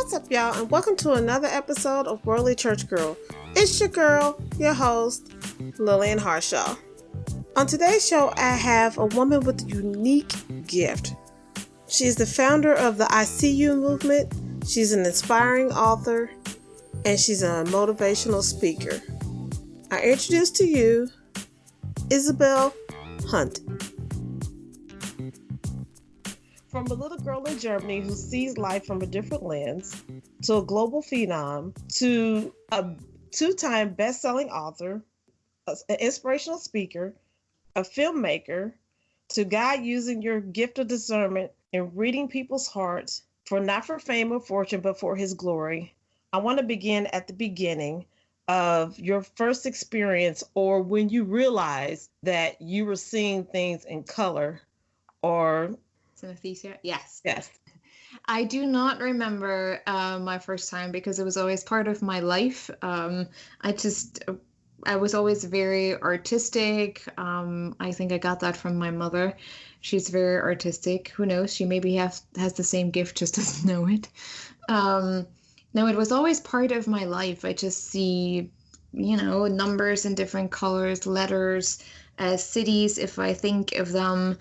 What's up, y'all, and welcome to another episode of Worldly Church Girl. It's your girl, your host, Lillian Harshaw. On today's show, I have a woman with a unique gift. She's the founder of the I See You movement, she's an inspiring author, and she's a motivational speaker. I introduce to you Isabel Hundt. From a little girl in Germany who sees life from a different lens, to a global phenom, to a two-time best-selling author, an inspirational speaker, a filmmaker, to God using your gift of discernment and reading people's hearts, not for fame or fortune, but for his glory. I want to begin at the beginning of your first experience, or when you realized that you were seeing things in color, or synesthesia? Yes. Yes. I do not remember my first time because it was always part of my life. I was always very artistic. I think I got that from my mother. She's very artistic. Who knows? She maybe has the same gift, just doesn't know it. No, it was always part of my life. I just see, numbers in different colors, letters, cities. If I think of them,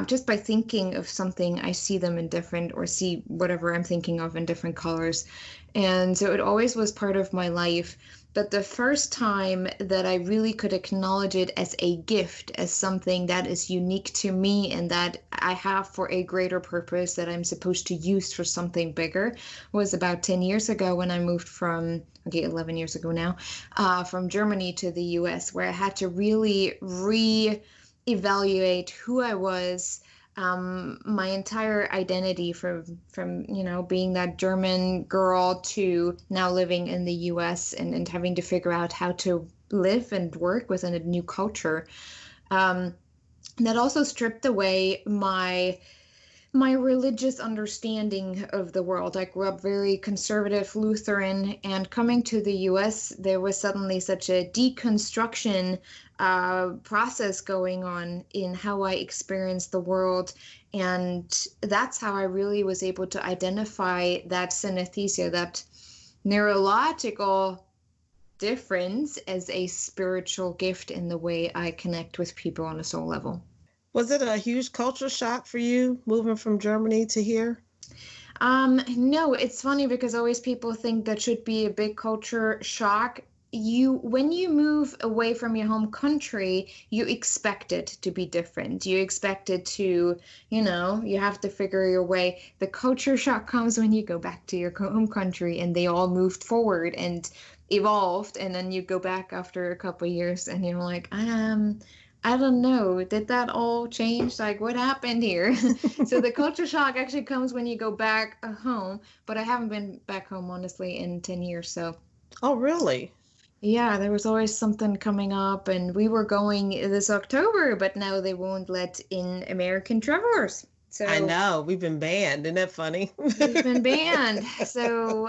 just by thinking of something, I see them in different, or see whatever I'm thinking of in different colors. And so it always was part of my life. But the first time that I really could acknowledge it as a gift, as something that is unique to me and that I have for a greater purpose that I'm supposed to use for something bigger, was about 10 years ago when I moved 11 years ago now, from Germany to the US, where I had to really reevaluate who I was, my entire identity from being that German girl to now living in the US and having to figure out how to live and work within a new culture. That also stripped away my religious understanding of the world. I grew up very conservative Lutheran, and coming to the US, there was suddenly such a deconstruction process going on in how I experienced the world. And that's how I really was able to identify that synesthesia, that neurological difference, as a spiritual gift in the way I connect with people on a soul level. Was it a huge culture shock for you moving from Germany to here? No, it's funny because always people think that should be a big culture shock. When you move away from your home country, you expect it to be different. You expect it to, you have to figure your way. The culture shock comes when you go back to your home country and they all moved forward and evolved, and then you go back after a couple of years and you're like, I don't know, did that all change? Like, what happened here? So the culture shock actually comes when you go back home, but I haven't been back home, honestly, in 10 years, so. Oh, really? Yeah, there was always something coming up, and we were going this October, but now they won't let in American travelers. So I know, we've been banned. Isn't that funny? We've been banned. So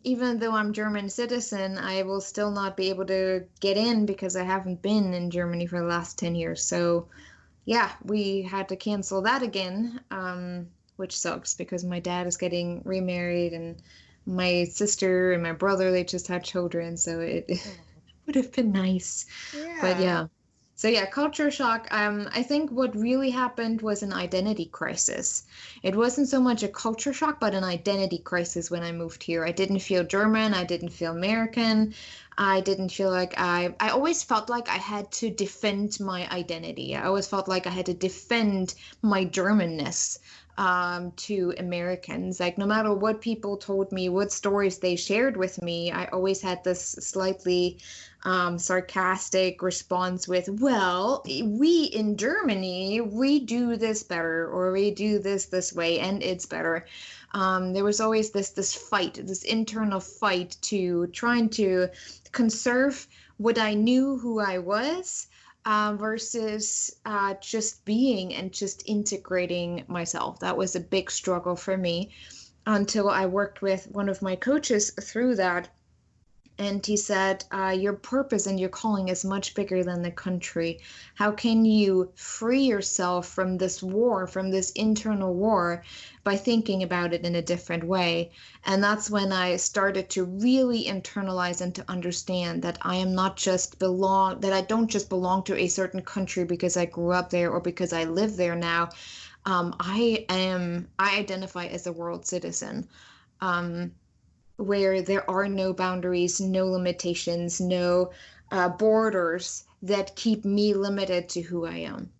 even though I'm German citizen, I will still not be able to get in because I haven't been in Germany for the last 10 years. So yeah, we had to cancel that again, which sucks because my dad is getting remarried, and my sister and my brother, they just had children, so it would have been nice. Yeah. But yeah. So yeah, culture shock. I think what really happened was an identity crisis. It wasn't so much a culture shock, but an identity crisis when I moved here. I didn't feel German. I didn't feel American. I didn't feel like I always felt like I had to defend my identity. I always felt like I had to defend my Germanness to Americans. Like, no matter what people told me, what stories they shared with me, I always had this slightly sarcastic response with, well, we in Germany, we do this better, or we do this way, and it's better. There was always this fight, this internal fight to trying to conserve what I knew who I was, versus just being and just integrating myself. That was a big struggle for me until I worked with one of my coaches through that. And he said, your purpose and your calling is much bigger than the country. How can you free yourself from this war, from this internal war, by thinking about it in a different way? And that's when I started to really internalize and to understand that I am not just belong, that I don't just belong to a certain country because I grew up there or because I live there now. I identify as a world citizen. Um, where there are no boundaries, no limitations, no borders that keep me limited to who I am.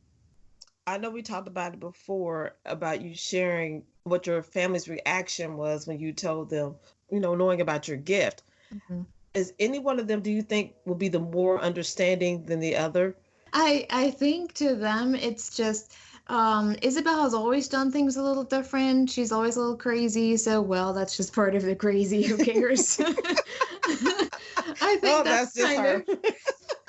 I know we talked about it before about you sharing what your family's reaction was when you told them, knowing about your gift. Mhm. Is any one of them, do you think, will be the more understanding than the other? I think to them it's just Isabel has always done things a little different. She's always a little crazy, so well, that's just part of the crazy. Who cares? I think Oh, that's that's just kind her. of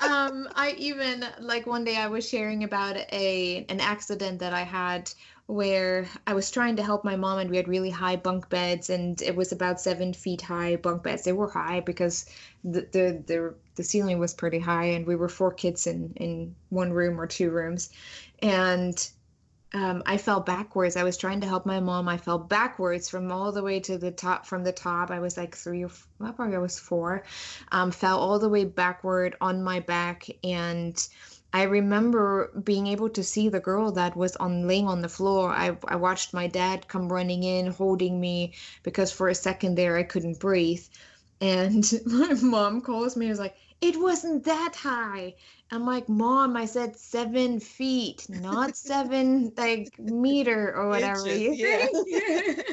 I even like one day I was sharing about an accident that I had where I was trying to help my mom and we had really high bunk beds and it was about 7 feet high bunk beds. They were high because the ceiling was pretty high and we were four kids in one room or two rooms. And I fell backwards. I was trying to help my mom. I fell backwards from all the way to the top. From the top, I was like well, probably I was four. Fell all the way backward on my back, and I remember being able to see the girl that was on laying on the floor. I watched my dad come running in, holding me because for a second there I couldn't breathe. And my mom calls me and is like, it wasn't that high. I'm like, Mom, I said 7 feet, not seven like meter or whatever Inches, you yeah. think.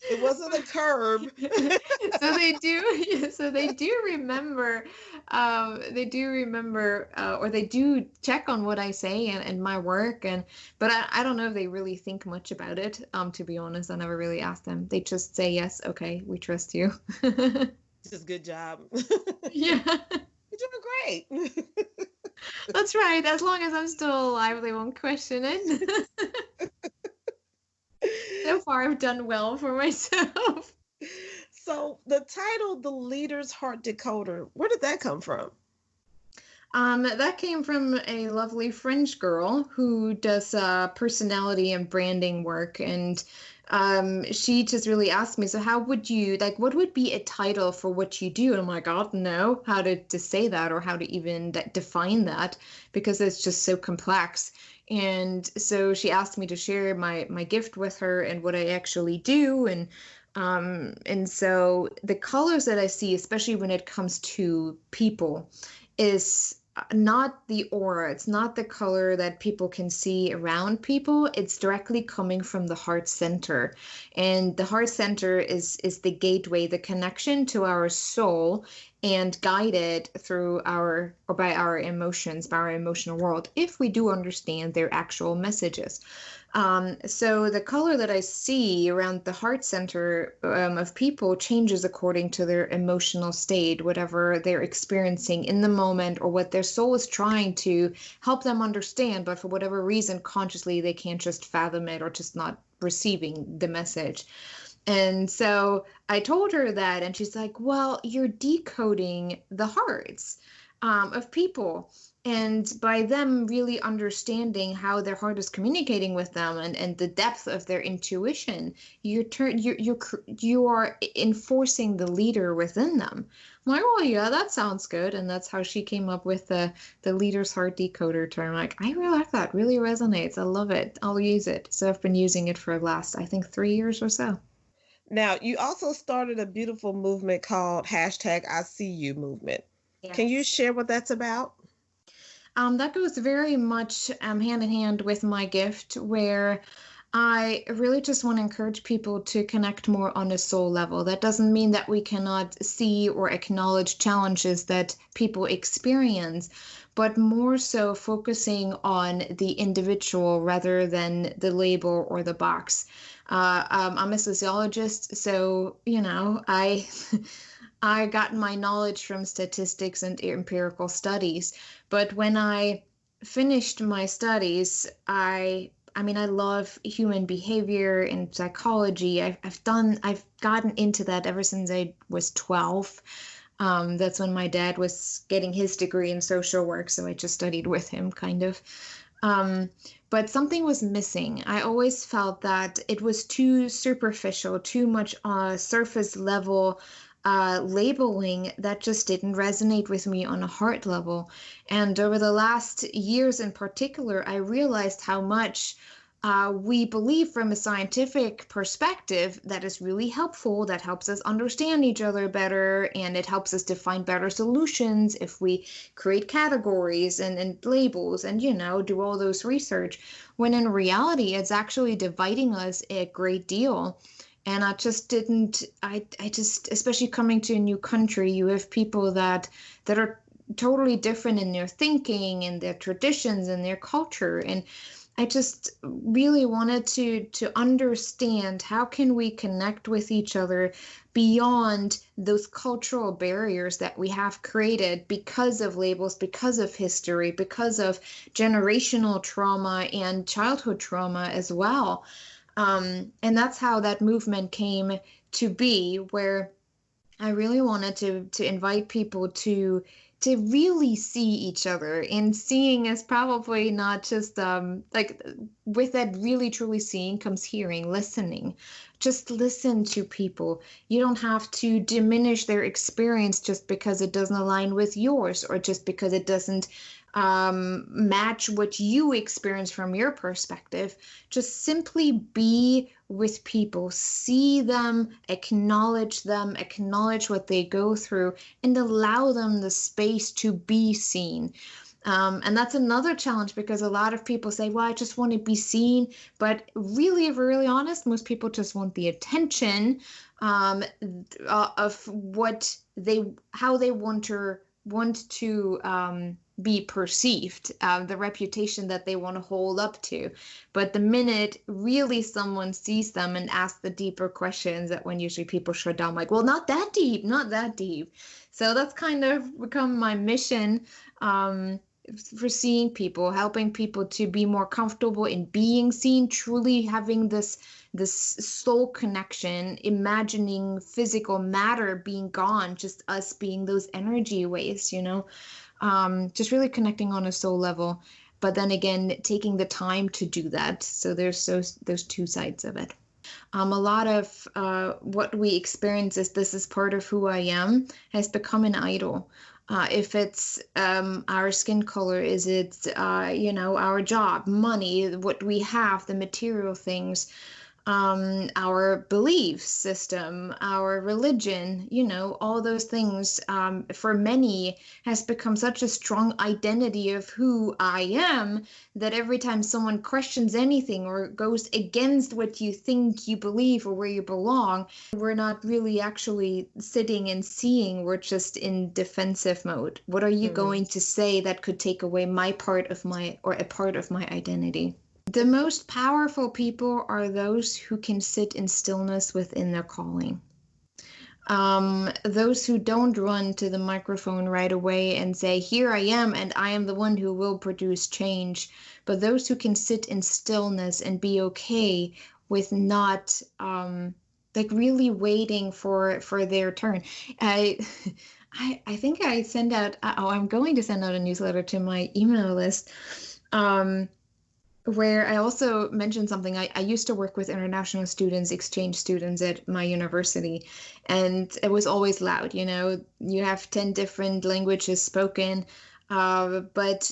It wasn't a curb. So they do, yeah, so they do remember, or they do check on what I say and my work, and but I don't know if they really think much about it. To be honest, I never really ask them. They just say yes, okay, we trust you. Just good job. Yeah, You're doing great. that's right. As long as I'm still alive, they won't question it. So far, I've done well for myself. So the title, The Leader's Heart Decoder, where did that come from? That came from a lovely French girl who does personality and branding work, and she just really asked me, so how would you like? What would be a title for what you do? And I'm like, I don't know how to say that or how to even define that because it's just so complex. And so she asked me to share my gift with her and what I actually do, and so the colors that I see, especially when it comes to people, is not the aura. It's not the color that people can see around people. It's directly coming from the heart center. And the heart center is the gateway, the connection to our soul and guided through our or by our emotions, by our emotional world, if we do understand their actual messages. So the color that I see around the heart center of people changes according to their emotional state, whatever they're experiencing in the moment, or what their soul is trying to help them understand. But for whatever reason, consciously, they can't just fathom it or just not receiving the message. And so I told her that, and she's like, well, you're decoding the hearts of people. And by them really understanding how their heart is communicating with them and the depth of their intuition, you are enforcing the leader within them. I'm like, well, yeah, that sounds good. And that's how she came up with the leader's heart decoder term. Like, I really like that. Really resonates. I love it. I'll use it. So I've been using it for the last, I think, 3 years or so. Now, you also started a beautiful movement called hashtag I See You movement. Can you Yes. share what that's about? That goes very much hand in hand with my gift, where I really just want to encourage people to connect more on a soul level. That doesn't mean that we cannot see or acknowledge challenges that people experience, but more so focusing on the individual rather than the label or the box. I'm a sociologist, so I got my knowledge from statistics and empirical studies. But when I finished my studies, I mean, I love human behavior and psychology. I've gotten into that ever since I was 12. That's when my dad was getting his degree in social work, so I just studied with him, kind of. Um, but something was missing. I always felt that it was too superficial, too much surface level labeling that just didn't resonate with me on a heart level. And over the last years in particular, I realized how much we believe from a scientific perspective that is really helpful, that helps us understand each other better, and it helps us to find better solutions if we create categories and labels and, do all those research, when in reality, it's actually dividing us a great deal. And I just didn't, I just, especially coming to a new country, you have people that are totally different in their thinking and their traditions and their culture. And I just really wanted to understand how can we connect with each other beyond those cultural barriers that we have created because of labels, because of history, because of generational trauma and childhood trauma as well. And that's how that movement came to be, where I really wanted to invite people to really see each other. And seeing is probably not just like with that really truly seeing comes hearing, listening. Just listen to people. You don't have to diminish their experience just because it doesn't align with yours or just because it doesn't match what you experience from your perspective. Just simply be with people, see them, acknowledge what they go through, and allow them the space to be seen. And that's another challenge because a lot of people say, well, I just want to be seen. But really, if we're really honest, most people just want the attention of how they want to be perceived, the reputation that they want to hold up to. But the minute really someone sees them and asks the deeper questions, that when usually people shut down, like, well, not that deep, not that deep. So that's kind of become my mission, for seeing people, helping people to be more comfortable in being seen, truly having this soul connection, imagining physical matter being gone, just us being those energy waves, just really connecting on a soul level. But then again, taking the time to do that. So there's those two sides of it. A lot of what we experience is this is part of who I am has become an idol. If it's our skin color, is it, our job, money, what we have, the material things, our belief system, our religion, all those things, for many has become such a strong identity of who I am that every time someone questions anything or goes against what you think you believe or where you belong, we're not really actually sitting and seeing, we're just in defensive mode. What are you going to say that could take away my part of my, or a part of my identity? The most powerful people are those who can sit in stillness within their calling. Those who don't run to the microphone right away and say, here I am, and I am the one who will produce change. But those who can sit in stillness and be okay with not like really waiting for their turn. I think I send out, I'm going to send out a newsletter to my email list. Where I also mentioned something. I used to work with international students, exchange students at my university, and it was always loud. You have 10 different languages spoken, but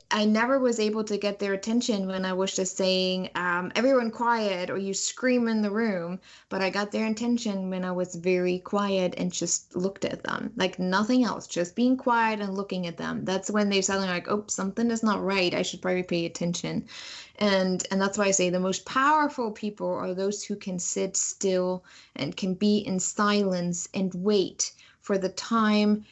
I never was able to get their attention when I was just saying, everyone quiet, or you scream in the room. But I got their attention when I was very quiet and just looked at them, like nothing else, just being quiet and looking at them. That's when they suddenly like, oh, something is not right. I should probably pay attention. And that's why I say the most powerful people are those who can sit still and can be in silence and wait for the time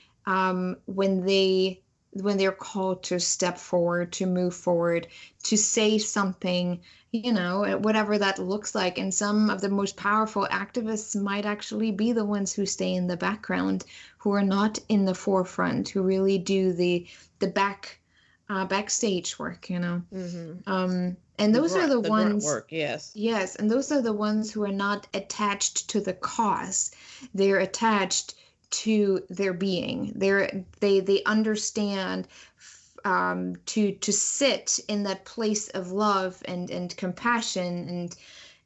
when they're called to step forward, to move forward, to say something, whatever that looks like. And some of the most powerful activists might actually be the ones who stay in the background, who are not in the forefront, who really do the back backstage work, you know. Mm-hmm. And those are the The grunt ones, work, yes. yes, and those are the ones who are not attached to the cause. They're attached to their being. They understand to sit in that place of love and compassion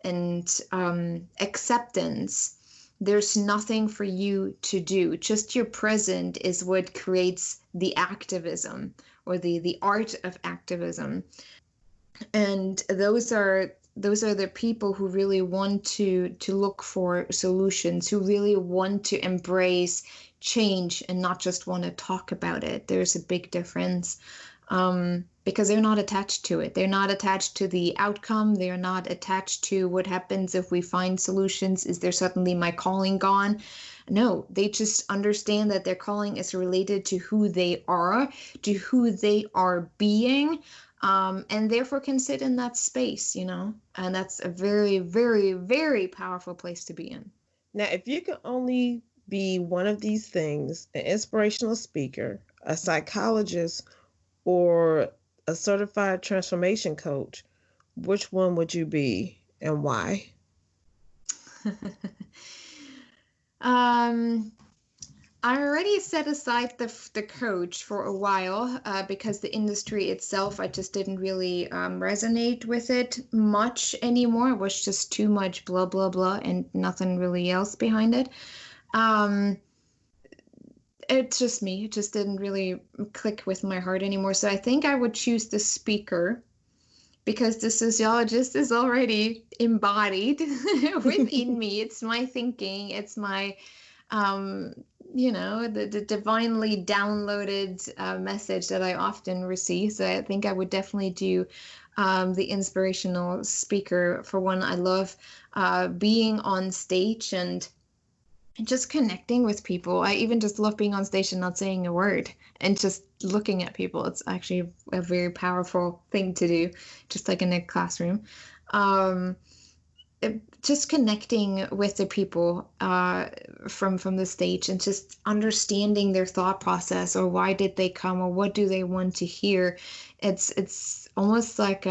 and acceptance. There's nothing for you to do. Just your present is what creates the activism or the art of activism. And those are the people who really want to look for solutions, who really want to embrace change and not just want to talk about it. There's a big difference, because they're not attached to it. They're not attached to the outcome. They're not attached to what happens if we find solutions. Is there suddenly my calling gone? No, they just understand that their calling is related to who they are, to who they are being, and therefore can sit in that space, you know, and that's a very, very, very powerful place to be in. Now, if you could only be one of these things, an inspirational speaker, a psychologist, or a certified transformation coach, which one would you be and why? um, I already set aside the coach for a while, because the industry itself, I just didn't really resonate with it much anymore. It was just too much blah blah blah and nothing really else behind it. Um, it's just me. It just didn't really click with my heart anymore. So I think I would choose the speaker because the sociologist is already embodied within me. It's my thinking. It's my um, the divinely downloaded message that I often receive. So I think I would definitely do the inspirational speaker. For one, I love being on stage and just connecting with people. I even just love being on stage and not saying a word and just looking at people. It's actually a very powerful thing to do, just like in a classroom. Um, just connecting with the people from the stage and just understanding their thought process, or why did they come, or what do they want to hear. It's almost like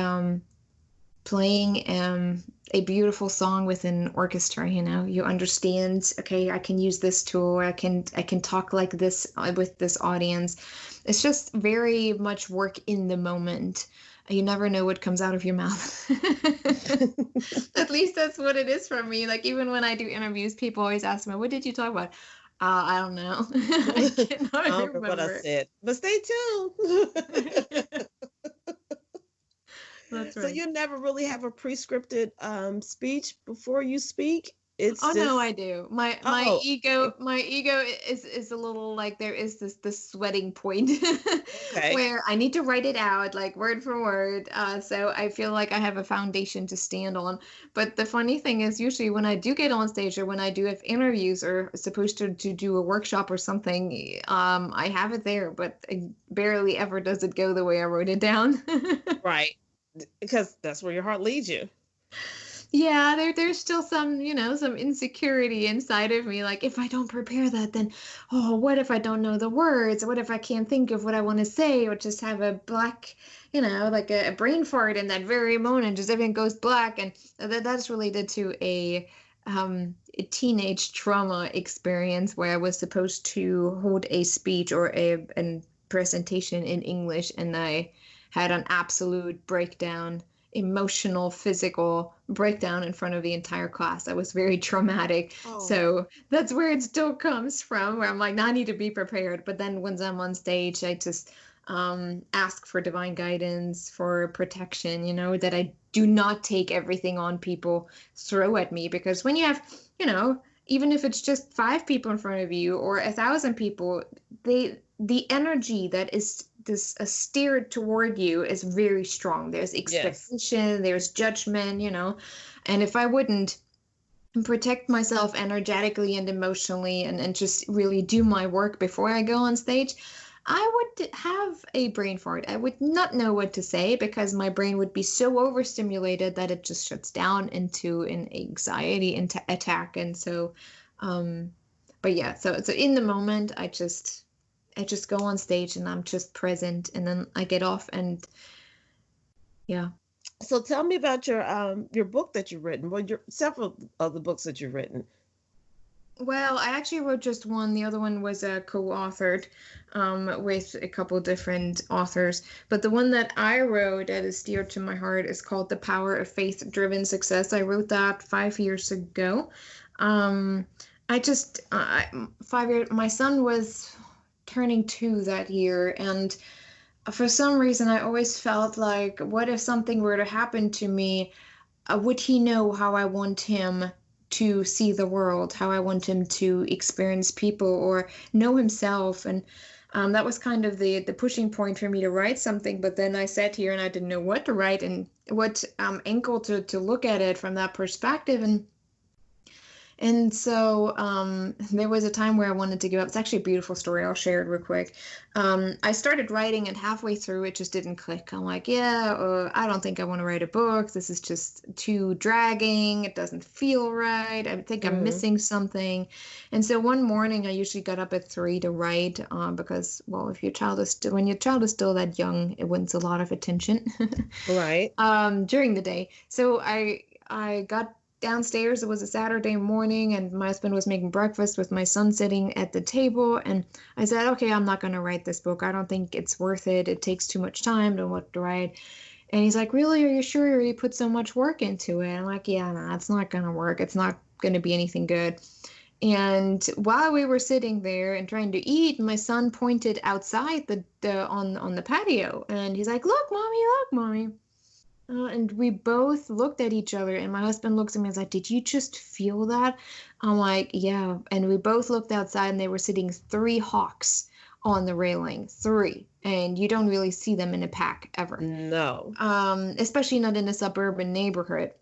playing a beautiful song with an orchestra. You know, you understand, okay, I can use this tool, I can talk like this with this audience. It's just very much work in the moment. You never know what comes out of your mouth. At least that's what it is for me. Like, even when I do interviews, people always ask me, what did you talk about? I don't know. I I cannot don't remember what I remember. said, but stay tuned. That's So right. you never really have a prescripted speech before you speak. It's Oh no, just I do. My oh, ego my ego is a little like there is this sweating point okay. where I need to write it out like word for word. So I feel like I have a foundation to stand on. But the funny thing is, usually when I do get on stage or when I do have interviews or supposed to do a workshop or something, I have it there, but it barely ever does it go the way I wrote it down. Right. Because that's where your heart leads you. Yeah, there's still some, some insecurity inside of me. Like, if I don't prepare that, then, oh, what if I don't know the words? What if I can't think of what I want to say, or just have a black, like a brain fart in that very moment, just everything goes black. And that's related to a teenage trauma experience where I was supposed to hold a speech or a presentation in English, and I had an absolute breakdown, emotional, physical breakdown in front of the entire class. That was very traumatic. Oh, So that's where it still comes from, where I'm like, I need to be prepared. But then once I'm on stage, I just ask for divine guidance, for protection, that I do not take everything on people throw at me. Because when you have, even if it's just 5 people in front of you or 1,000 people, the energy that is this steered toward you is very strong. There's yes. expectation, there's judgment, and if I wouldn't protect myself energetically and emotionally and just really do my work before I go on stage, I would have a brain fart. I would not know what to say because my brain would be so overstimulated that it just shuts down into an anxiety attack. And so, but yeah, so in the moment, I just I just go on stage and I'm just present, and then I get off, and yeah. So tell me about your book that you've written. Well, your several of the books that you've written. Well, I actually wrote just one. The other one was co-authored with a couple different authors. But the one that I wrote that is dear to my heart is called The Power of Faith-Driven Success. I wrote that 5 years ago. Um, I just 5 years. My son was turning 2 that year, and for some reason, I always felt like, what if something were to happen to me? Would he know how I want him to see the world, how I want him to experience people or know himself? And that was kind of the pushing point for me to write something. But then I sat here and I didn't know what to write and what angle to look at it from that perspective. And so there was a time where I wanted to give up. It's actually a beautiful story. I'll share it real quick. I started writing, and halfway through, it just didn't click. I'm like, yeah, I don't think I want to write a book. This is just too dragging. It doesn't feel right. I think I'm Mm-hmm. missing something. And so one morning, I usually got up at 3 to write because, well, if your child is still, when your child is still that young, it wants a lot of attention Right. during the day. So I got downstairs. It was a Saturday morning, and my husband was making breakfast with my son sitting at the table. And I said, okay, I'm not going to write this book. I don't think it's worth it. It takes too much time to what to write. And he's like, really? Are you sure you put so much work into it? I'm like, yeah, no, it's not going to work. It's not going to be anything good. And while we were sitting there and trying to eat, my son pointed outside on the patio, and he's like, look, mommy. And we both looked at each other, and my husband looks at me and is like, did you just feel that? I'm like, yeah. And we both looked outside, and they were sitting 3 hawks on the railing, 3. And you don't really see them in a pack ever, No. especially not in a suburban neighborhood.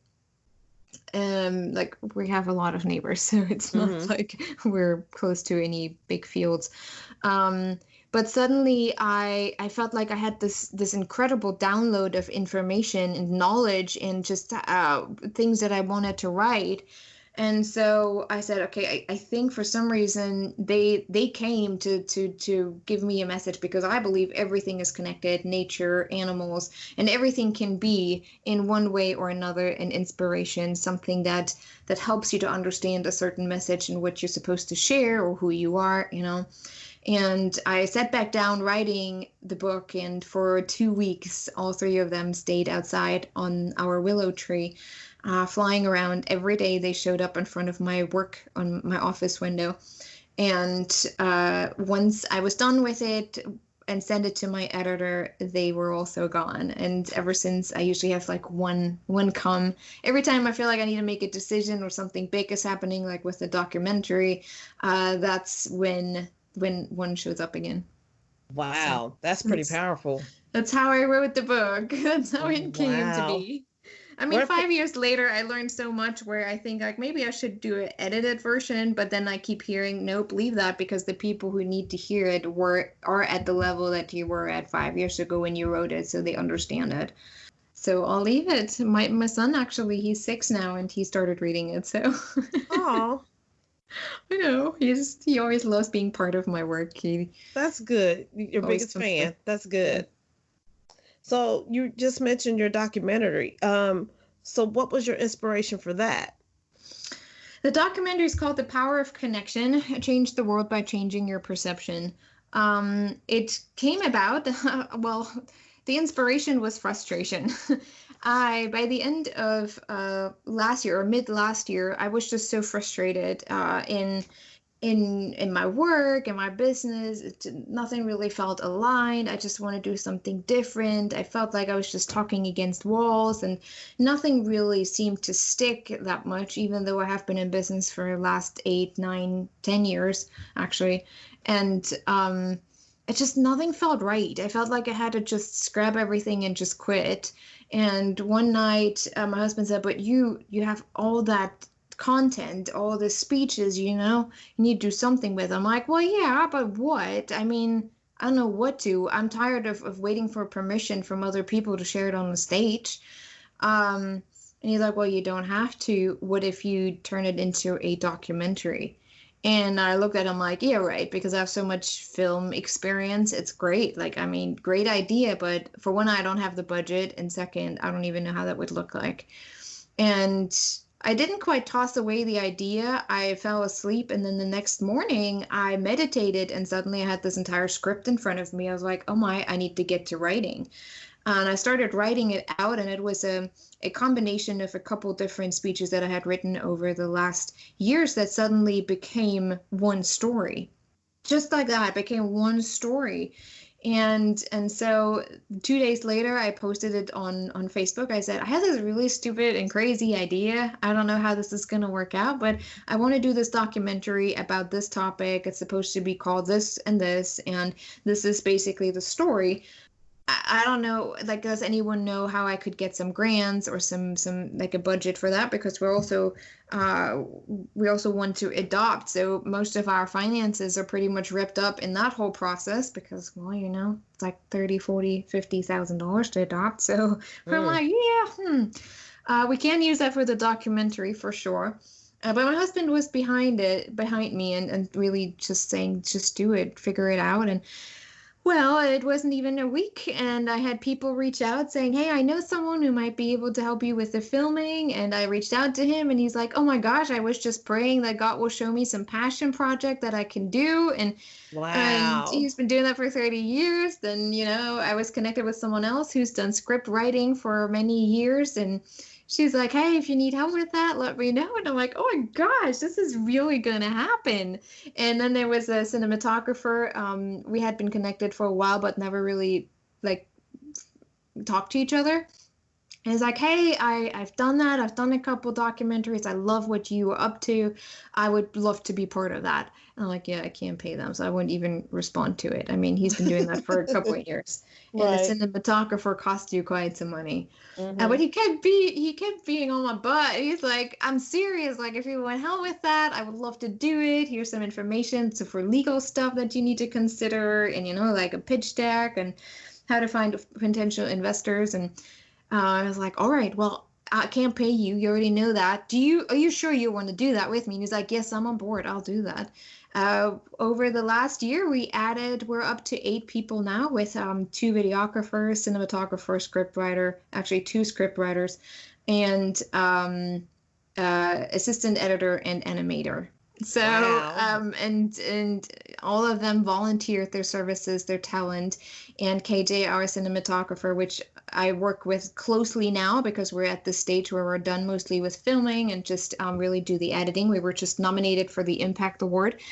Like we have a lot of neighbors, so it's not Mm-hmm. like we're close to any big fields. Um, but suddenly I felt like I had this incredible download of information and knowledge and just things that I wanted to write. And so I said, okay, I think for some reason they came to give me a message, because I believe everything is connected, nature, animals, and everything can be in one way or another an inspiration, something that helps you to understand a certain message and what you're supposed to share or who you are, you know. And I sat back down writing the book, and for 2 weeks, all 3 of them stayed outside on our willow tree, flying around every day. They showed up in front of my work on my office window. And once I was done with it and sent it to my editor, they were also gone. And ever since, I usually have like one come every time I feel like I need to make a decision or something big is happening, like with the documentary. That's when one shows up again. So Wow, that's pretty that's powerful. that's how I wrote the book. That's how it came to Wow. be. I mean, Where? 5 years later, I learned so much where I think like maybe I should do an edited version, but then I keep hearing, nope, leave that, because the people who need to hear it are at the level that you were at 5 years ago when you wrote it, so they understand it. So I'll leave it. My son actually, he's 6 now, and he started reading it. So Oh, I know he always loves being part of my work. He that's good. Your always biggest wants to. fan. That's Yeah. good. So you just mentioned your documentary. So what was your inspiration for that? The documentary is called The Power of Connection. Change the World by Changing Your Perception. It came about, well, the inspiration was frustration. By the end of last year or mid last year, I was just so frustrated in my work and my business. Nothing really felt aligned. I just want to do something different. I felt like I was just talking against walls, and nothing really seemed to stick that much, even though I have been in business for the last 8, 9, 10 years actually. And it just, nothing felt right. I felt like I had to just scrap everything and just quit. And one night, my husband said, but you have all that content, all the speeches, you need to do something with them. I'm like, well, yeah, but what? I mean, I don't know what to. I'm tired of waiting for permission from other people to share it on the stage. And he's like, well, you don't have to. What if you turn it into a documentary? And I looked at him like, yeah, right, because I have so much film experience. It's great. Like, I mean, great idea, but for one, I don't have the budget, and second, I don't even know how that would look like. And I didn't quite toss away the idea. I fell asleep, and then the next morning I meditated, and suddenly I had this entire script in front of me. I was like, oh my, I need to get to writing. And I started writing it out, and it was a combination of a couple different speeches that I had written over the last years that suddenly became one story. Just like that, it became one story. And so 2 days later, I posted it on Facebook. I said, I had this really stupid and crazy idea. I don't know how this is going to work out, but I want to do this documentary about this topic. It's supposed to be called this, and this is basically the story. I don't know, like, does anyone know how I could get some grants or some like a budget for that? Because uh we also want to adopt. So most of our finances are pretty much ripped up in that whole process because, well, it's like 30, 40, $50,000 to adopt. So I'm Mm. like, we can use that for the documentary for sure. But my husband was behind me, and really just saying, just do it, figure it out. And well, it wasn't even a week, and I had people reach out saying, hey, I know someone who might be able to help you with the filming. And I reached out to him, and he's like, oh my gosh, I was just praying that God will show me some passion project that I can do. And Wow. he's been doing that for 30 years. Then, I was connected with someone else who's done script writing for many years. And she's like, hey, if you need help with that, let me know. And I'm like, oh my gosh, this is really going to happen. And then there was a cinematographer. We had been connected for a while, but never really like talked to each other. And he's like, hey, I've done that. I've done a couple documentaries. I love what you were up to. I would love to be part of that. And I'm like, yeah, I can't pay them, so I wouldn't even respond to it. I mean, he's been doing that for a couple of years. And the Right. cinematographer cost you quite some money. But Mm-hmm. he kept being on my butt. He's like, I'm serious. Like, if you want help with that, I would love to do it. Here's some information. So for legal stuff that you need to consider, and like a pitch deck and how to find potential investors. And I was like, all right, well, I can't pay you. You already know that. Are you sure you want to do that with me? And he's like, yes, I'm on board. I'll do that. Over the last year, we're up to 8 people now with two videographers, cinematographer, scriptwriter, actually two scriptwriters, and assistant editor and animator. So, Wow. and all of them volunteered their services, their talent, and KJ, our cinematographer, which I work with closely now because we're at the stage where we're done mostly with filming and just really do the editing. We were just nominated for the Impact Award.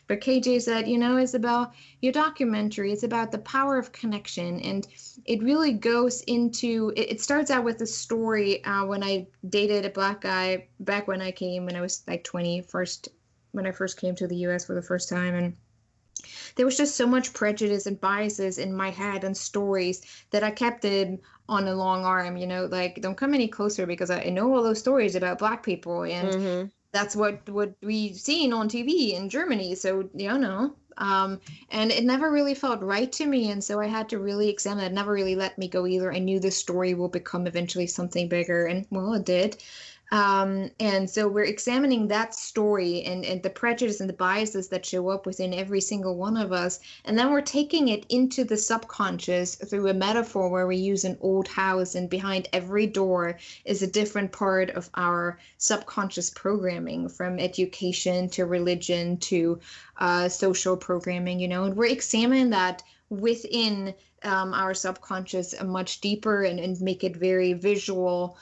But KJ said, Isabel, your documentary is about the power of connection. And it really goes into it starts out with a story when I dated a black guy back when I was like 20, when I first came to the US for the first time. And there was just so much prejudice and biases in my head and stories that I kept it on a long arm, like, don't come any closer because I know all those stories about black people, and Mm-hmm. that's what we've seen on TV in Germany. So, and it never really felt right to me. And so I had to really examine it. It never really let me go either. I knew this story will become eventually something bigger. And well, it did. And so we're examining that story and the prejudice and the biases that show up within every single one of us. And then we're taking it into the subconscious through a metaphor where we use an old house, and behind every door is a different part of our subconscious programming, from education to religion to social programming, and we're examining that within our subconscious much deeper, and make it very visual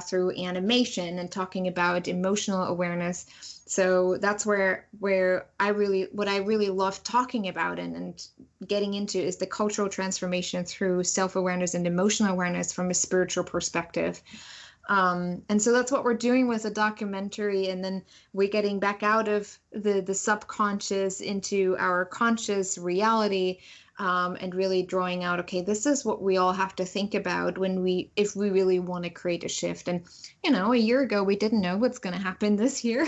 through animation and talking about emotional awareness. So that's where what I really love talking about and getting into is the cultural transformation through self-awareness and emotional awareness from a spiritual perspective. And so that's what we're doing with a documentary, and then we're getting back out of the subconscious into our conscious reality, and really drawing out, okay, this is what we all have to think about if we really want to create a shift. And a year ago we didn't know what's going to happen this year.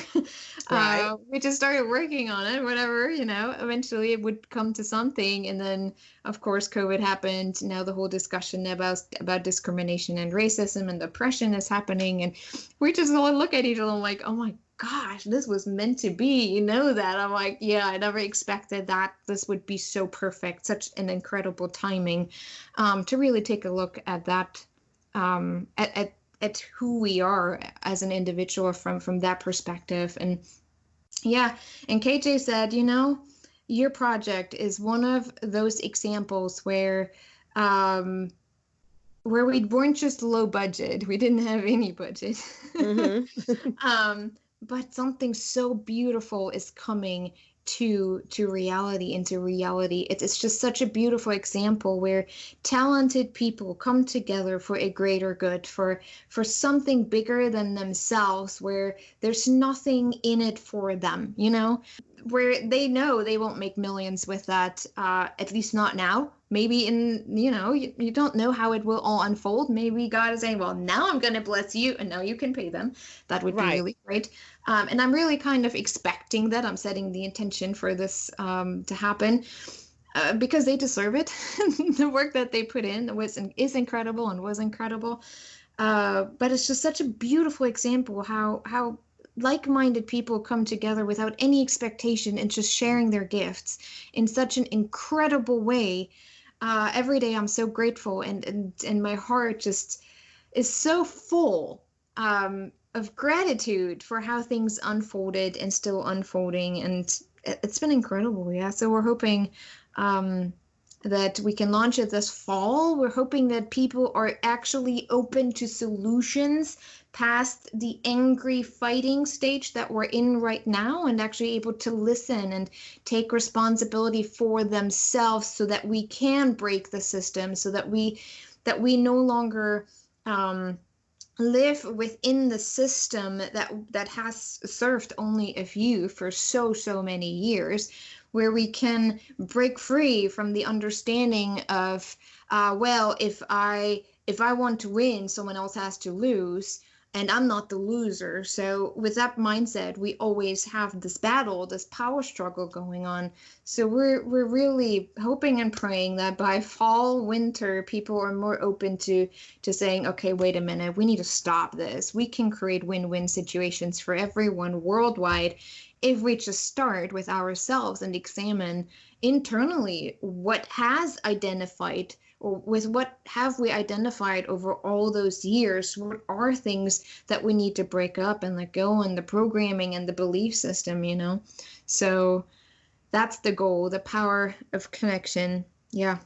Right. We just started working on it, whatever, eventually it would come to something. And then of course COVID happened. Now the whole discussion about discrimination and racism and oppression is happening, and we just all look at each other like, oh my gosh, this was meant to be. You know that? I'm like, yeah, I never expected that this would be so perfect. Such an incredible timing, to really take a look at that, at who we are as an individual from that perspective. And yeah, and KJ said, your project is one of those examples um, where we weren't just low budget. We didn't have any budget. Mm-hmm. But something so beautiful is coming to reality, into reality. It's just such a beautiful example where talented people come together for a greater good, for something bigger than themselves, where there's nothing in it for them, where they know they won't make millions with that, at least not now. Maybe you don't know how it will all unfold. Maybe God is saying, well, now I'm going to bless you and now you can pay them. That would be Right. really great. And I'm really kind of expecting that. I'm setting the intention for this to happen, because they deserve it. The work that they put in is incredible and was incredible. But it's just such a beautiful example how like-minded people come together without any expectation and just sharing their gifts in such an incredible way. Every day I'm so grateful, and my heart just is so full, of gratitude for how things unfolded and still unfolding, and it's been incredible. Yeah, so we're hoping, um, that we can launch it this fall. We're hoping that people are actually open to solutions past the angry fighting stage that we're in right now, and actually able to listen and take responsibility for themselves, so that we can break the system, so that we no longer, live within the system that has served only a few for so many years, where we can break free from the understanding of, well, if I want to win, someone else has to lose, and I'm not the loser. So with that mindset, we always have this battle, this power struggle going on. So we're really hoping and praying that by fall, winter, people are more open to saying, okay, wait a minute, we need to stop this. We can create win-win situations for everyone worldwide if we just start with ourselves and examine internally what has identified, or with what have we identified over all those years. What are things that we need to break up and let go, and the programming and the belief system, So that's the goal, the power of connection. Yeah,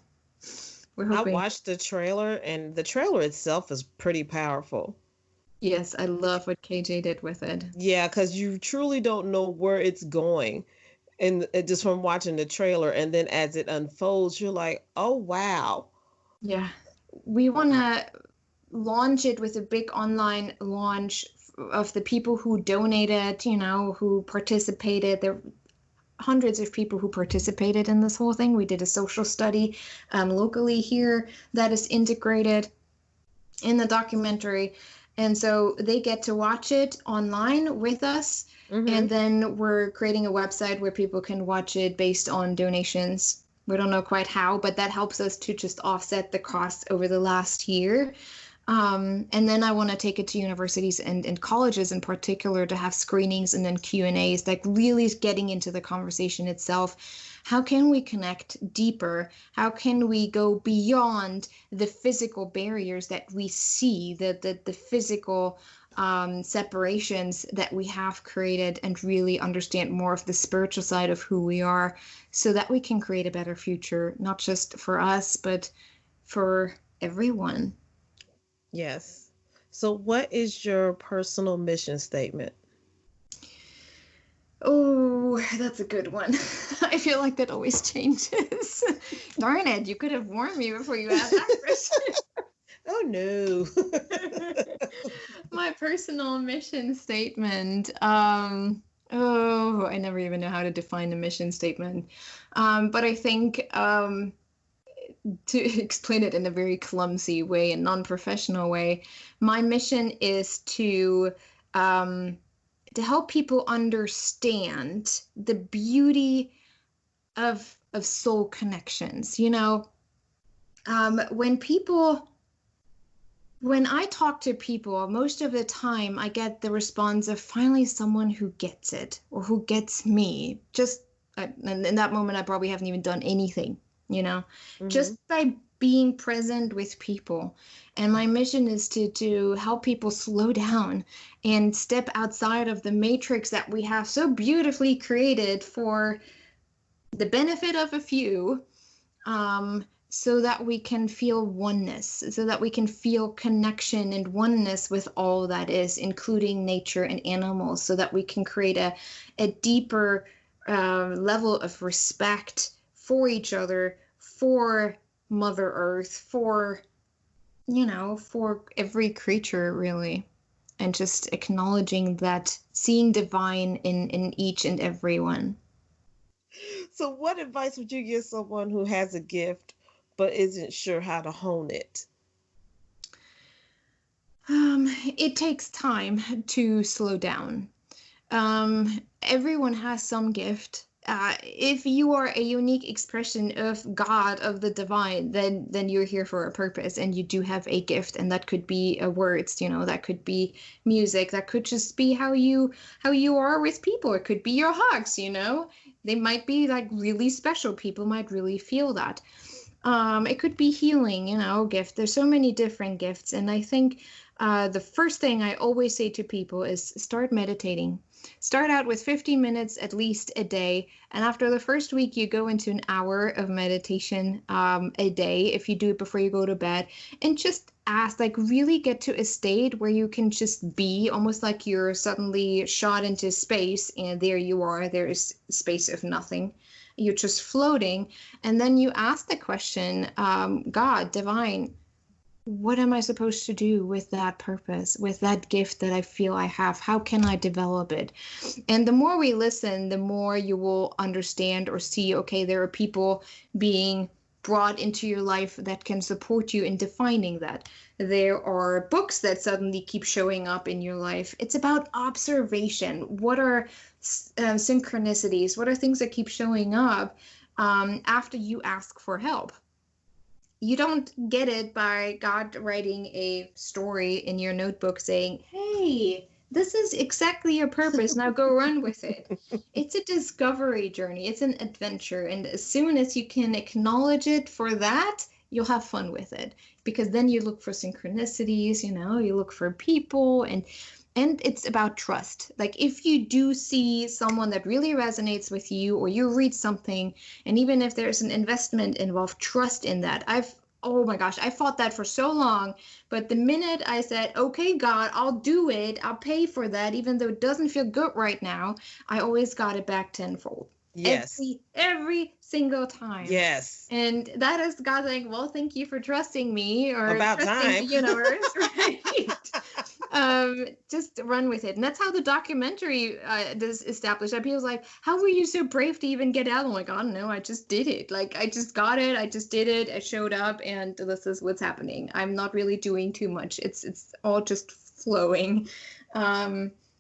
we're I hoping. watched the trailer, and the trailer itself is pretty powerful. Yes, I love what KJ did with it. Yeah, because you truly don't know where it's going. And just from watching the trailer, and then as it unfolds, you're like, oh, wow. Yeah. We want to launch it with a big online launch of the people who donated, who participated. There hundreds of people who participated in this whole thing. We did a social study, locally here, that is integrated in the documentary. And so they get to watch it online with us. Mm-hmm. And then we're creating a website where people can watch it based on donations. We don't know quite how, but that helps us to just offset the costs over the last year. And then I want to take it to universities and colleges in particular, to have screenings and then Q&As, like really getting into the conversation itself. How can we connect deeper? How can we go beyond the physical barriers that we see, the physical, separations that we have created, and really understand more of the spiritual side of who we are, so that we can create a better future, not just for us, but for everyone. Yes. So, what is your personal mission statement? Oh, that's a good one. I feel like that always changes. Darn it, you could have warned me before you asked that question. Oh, no. My personal mission statement. Oh, I never even know how to define a mission statement. But I think, to explain it in a very clumsy way and non-professional way, my mission is um, to help people understand the beauty of soul connections. When people When I talk to people, most of the time I get the response of finally someone who gets it or who gets me. And in that moment, I probably haven't even done anything, you know, Hmm. just by being present with people. And my mission is to help people slow down and step outside of the matrix that we have so beautifully created for the benefit of a few, so that we can feel oneness, so that we can feel connection and oneness with all that is, including nature and animals, so that we can create a deeper level of respect for each other, for Mother Earth, for, for every creature, really. And just acknowledging that, seeing divine in each and every one. So, what advice would you give someone who has a gift but isn't sure how to hone it? It takes time to slow down. Everyone has some gift. If you are a unique expression of God, of the divine, then you're here for a purpose, and you do have a gift, and that could be words, that could be music, that could just be how you are with people. It could be your hugs. They might be like really special. People might really feel that. It could be healing, gift. There's so many different gifts. And I think the first thing I always say to people is start meditating. Start out with 15 minutes at least a day. And after the first week, you go into an hour of meditation a day if you do it before you go to bed. And just ask, like, really get to a state where you can just be almost like you're suddenly shot into space and there you are. There is space of nothing. You're just floating. And then you ask the question, God, divine, what am I supposed to do with that purpose, with that gift that I feel I have? How can I develop it? And the more we listen, the more you will understand or see, okay, there are people being brought into your life that can support you in defining that. There are books that suddenly keep showing up in your life. It's about observation. What are synchronicities? What are things that keep showing up after you ask for help? You don't get it by God writing a story in your notebook saying, hey, this is exactly your purpose. Now go run with it. It's a discovery journey, it's an adventure. And as soon as you can acknowledge it for that, you'll have fun with it. Because then you look for synchronicities, you look for people, and it's about trust. Like if you do see someone that really resonates with you, or you read something, and even if there's an investment involved, trust in that. Oh my gosh, I fought that for so long. But the minute I said, okay, God, I'll do it, I'll pay for that, even though it doesn't feel good right now, I always got it back tenfold. Yes. Every single time. Yes. And that is God saying, well, thank you for trusting me, or About trusting the time. universe, right? Just run with it. And that's how the documentary is established. And people's like, how were you so brave to even get out? I'm like, I don't know, I just did it. Like I just got it, I just did it, I showed up, and this is what's happening. I'm not really doing too much. It's all just flowing.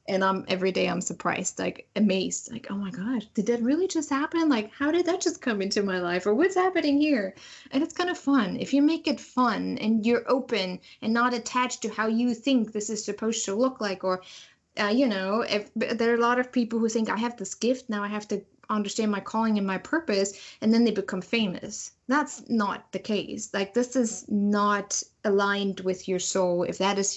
And every day I'm surprised, like amazed, like, oh my gosh, did that really just happen? Like, how did that just come into my life? Or what's happening here? And it's kind of fun. If you make it fun and you're open and not attached to how you think this is supposed to look like, or if there are a lot of people who think I have this gift, now I have to understand my calling and my purpose, and then they become famous. That's not the case. Like this is not aligned with your soul. If that's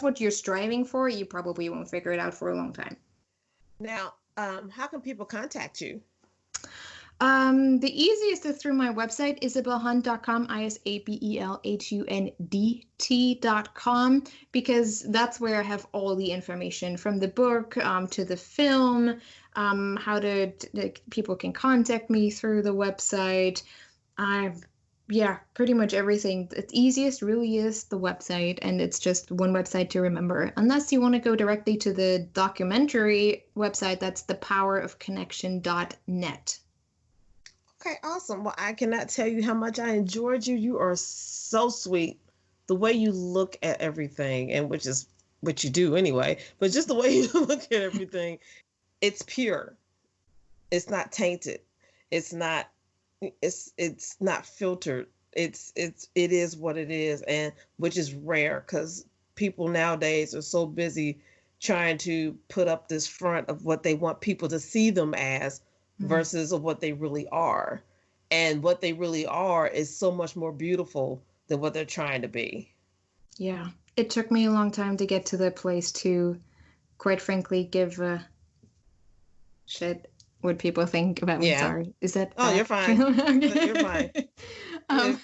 what you're striving for, you probably won't figure it out for a long time. Now, how can people contact you? The easiest is through my website, isabelhundt.com, isabelhundt.com, because that's where I have all the information from the book to the film, people can contact me through the website. Yeah, pretty much everything. The easiest really is the website, and it's just one website to remember. Unless you want to go directly to the documentary website, that's thepowerofconnection.net. Okay, awesome. Well, I cannot tell you how much I enjoyed you. You are so sweet. The way you look at everything, and which is what you do anyway, but just the way you look at everything, it's pure. It's not tainted. It's not it's not filtered. It is what it is, and which is rare because people nowadays are so busy trying to put up this front of what they want people to see them as Mm. versus of what they really are. And what they really are is so much more beautiful than what they're trying to be. Yeah. It took me a long time to get to the place to, quite frankly, give a shit what people think about me. Yeah. Sorry. Is that Oh, you're bad? fine. You're fine. um,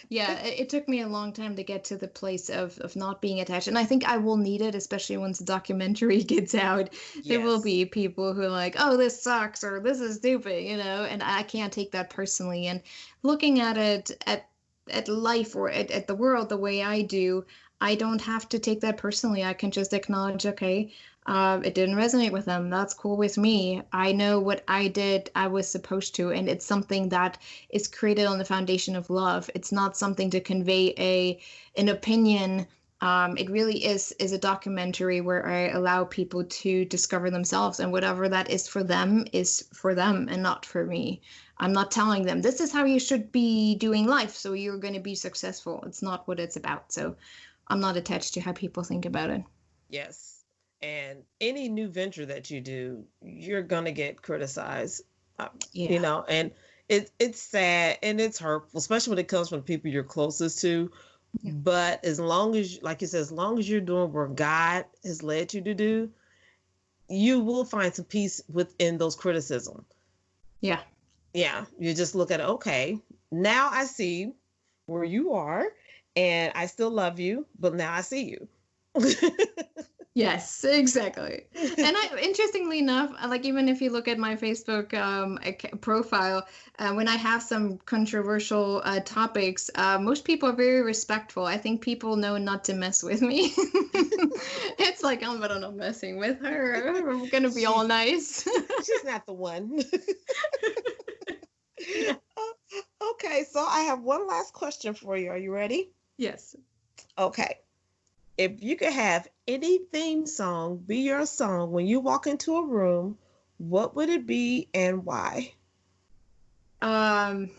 yeah, it took me a long time to get to the place of not being attached. And I think I will need it, especially once the documentary gets out. There will Yes. be people who are like, oh, this sucks or this is stupid, and I can't take that personally. And looking at it at life or at the world the way I do, I don't have to take that personally. I can just acknowledge, okay, it didn't resonate with them. That's cool with me. I know what I did, I was supposed to, and it's something that is created on the foundation of love. It's not something to convey an opinion. It really is a documentary where I allow people to discover themselves, and whatever that is for them and not for me. I'm not telling them this is how you should be doing life, so you're going to be successful. It's not what it's about. So I'm not attached to how people think about it. Yes. And any new venture that you do, you're going to get criticized, Yeah. and it's sad and it's hurtful, especially when it comes from people you're closest to. Yeah. But as long as, like you said, as long as you're doing what God has led you to do, you will find some peace within those criticism. Yeah. Yeah. You just look at it, okay, now I see where you are and I still love you, but now I see you. Yes, exactly. And interestingly enough, like even if you look at my Facebook profile, when I have some controversial topics, most people are very respectful. I think people know not to mess with me. It's like, I'm better not messing with her. I'm gonna be all nice. She's not the one. Yeah. Okay, so I have one last question for you. Are you ready? Yes. Okay. If you could have any theme song be your song when you walk into a room, what would it be and why? Um,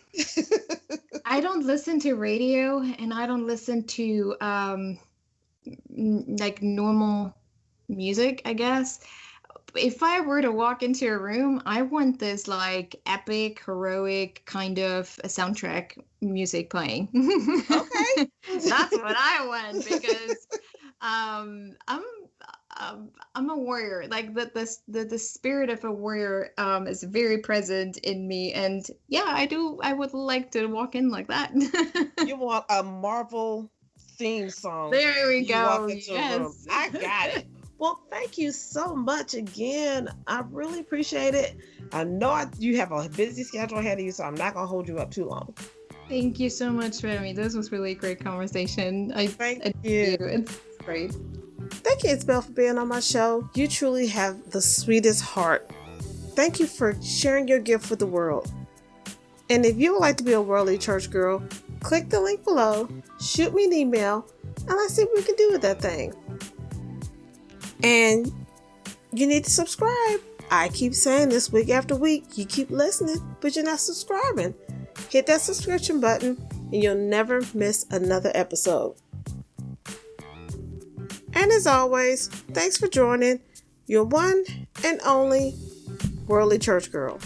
I don't listen to radio and I don't listen to like normal music, I guess. If I were to walk into a room, I want this like epic, heroic kind of a soundtrack music playing. Okay. That's what I want because um I'm I'm a warrior. Like the spirit of a warrior is very present in me, and yeah, I would like to walk in like that. You want a Marvel theme song There we when you go. walk into a room. Yes. I got it. Well, thank you so much again. I really appreciate it. I know you have a busy schedule ahead of you, so I'm not going to hold you up too long. Thank you so much, Remy. This was really a great conversation. Thank I you. It's great. Thank you, Isabel, for being on my show. You truly have the sweetest heart. Thank you for sharing your gift with the world. And if you would like to be a worldly church girl, click the link below, shoot me an email, and let's see what we can do with that thing. And you need to subscribe. I keep saying this week after week. You keep listening, but you're not subscribing. Hit that subscription button, and you'll never miss another episode. And as always, thanks for joining your one and only worldly church girl.